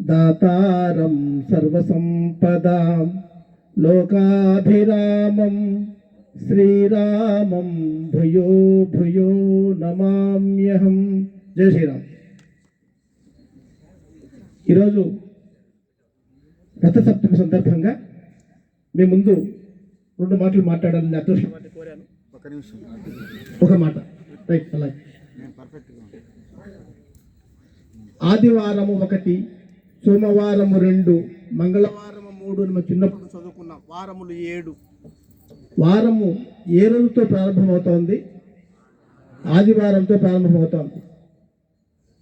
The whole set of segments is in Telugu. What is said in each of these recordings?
దాతారం సర్వసంపదాం లోకాభిరామం శ్రీరామం భూయో భూయో నమామ్యహం. జై శ్రీరామ్. ఈరోజు రథసప్తమి సందర్భంగా మీ ముందు 2 మాటలు మాట్లాడాలని అదృష్టం కోరాను. ఒక మాట రైట్. అలాగే ఆదివారము 1, సోమవారము 2, మంగళవారము 3 మనం చిన్నప్పుడు చదువుకున్నాం. వారములు 7. వారము ఏ రోజుతో ప్రారంభమవుతోంది? ఆదివారంతో ప్రారంభమవుతోంది.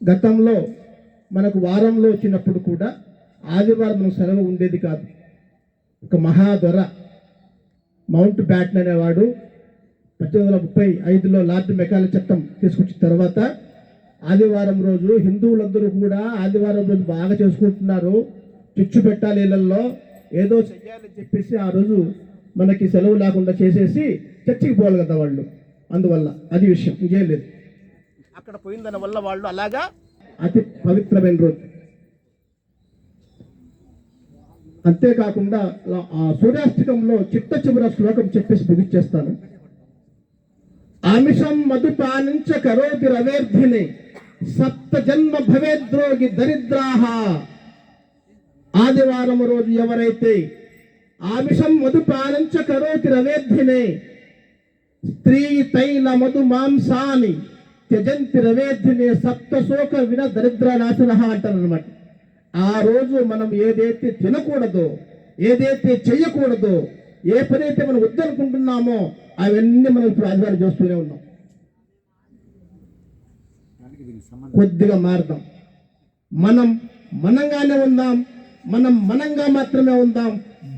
గతంలో మనకు వారంలో వచ్చినప్పుడు కూడా ఆదివారం మనకు సెలవు ఉండేది కాదు. ఒక మహాదొర మౌంట్ బ్యాటన్ అనేవాడు 1835లో లార్డ్ మెకాలే చట్టం తీసుకొచ్చిన తర్వాత ఆదివారం రోజు హిందువులందరూ కూడా ఆదివారం రోజు బాగా చేసుకుంటున్నారు, చిచ్చు పెట్టాలి ఇళ్లలో, ఏదో చెయ్యాలని చెప్పేసి ఆ రోజు మనకి సెలవు లేకుండా చేసేసి చర్చికి పోవాలి కదా వాళ్ళు. అందువల్ల అది విషయం, ఇంకేం లేదు. అక్కడ పోయిన దాని వల్ల వాళ్ళు అలాగా అతి పవిత్రమైన రోజు. అంతేకాకుండా ఆ సూర్యాష్టకంలో చిట్ట చివర శ్లోకం చెప్పేసి ముగిచ్చేస్తాను. ఆమిషం మధుపానించ కరోతి రవేర్ధిని సప్త జన్మ భవేద్రోగి దరిద్రాహ. ఆదివారం రోజు ఎవరైతే ఆమిషం మధుపానించ కరోతి రవేర్ధిని స్త్రీ తైల మధు మాంసాని త్యజంతి రవేర్ధిని సప్త శోక విన దరిద్ర నాశన అంటారు అనమాట. ఆ రోజు మనం ఏదైతే తినకూడదో, ఏదైతే చెయ్యకూడదో, ఏ పని అయితే మనం వద్దనుకుంటున్నామో అవన్నీ మనం ఇప్పుడు ఆదివారం చేస్తూనే ఉన్నాం. కొద్దిగా మారుదాం. మనం మనంగానే ఉందాం, మనం మనంగా మాత్రమే ఉందాం,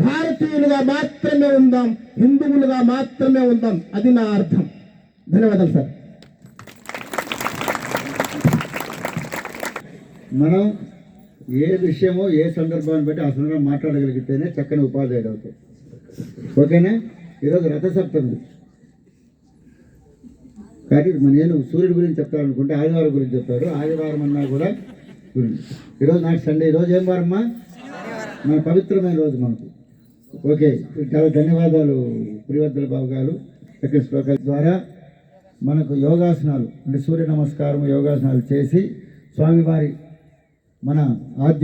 భారతీయులుగా మాత్రమే ఉందాం, హిందువులుగా మాత్రమే ఉందాం. అది నా అర్థం. ధన్యవాదాలు సార్. మనం ఏ విషయమో ఏ సందర్భాన్ని బట్టి ఆ సందర్భం మాట్లాడగలిగితేనే చక్కని ఉపాధ్యాయుడు అవుతాయి. ఓకేనా? ఈరోజు రథసప్తమి కాబట్టి నేను సూర్యుడి గురించి చెప్తాననుకుంటే ఆదివారం గురించి చెప్పారు. ఆదివారం అన్నా కూడా ఈరోజు నాకు సండే. ఈరోజు ఏం వారమ్మా? మన పవిత్రమైన రోజు మనకు. ఓకే, చాలా ధన్యవాదాలు ప్రియవర్ధల బాబు గారు. చక్కని శ్లోకాల ద్వారా మనకు యోగాసనాలు అంటే సూర్య నమస్కారం యోగాసనాలు చేసి స్వామివారి మన ఆద్యుడు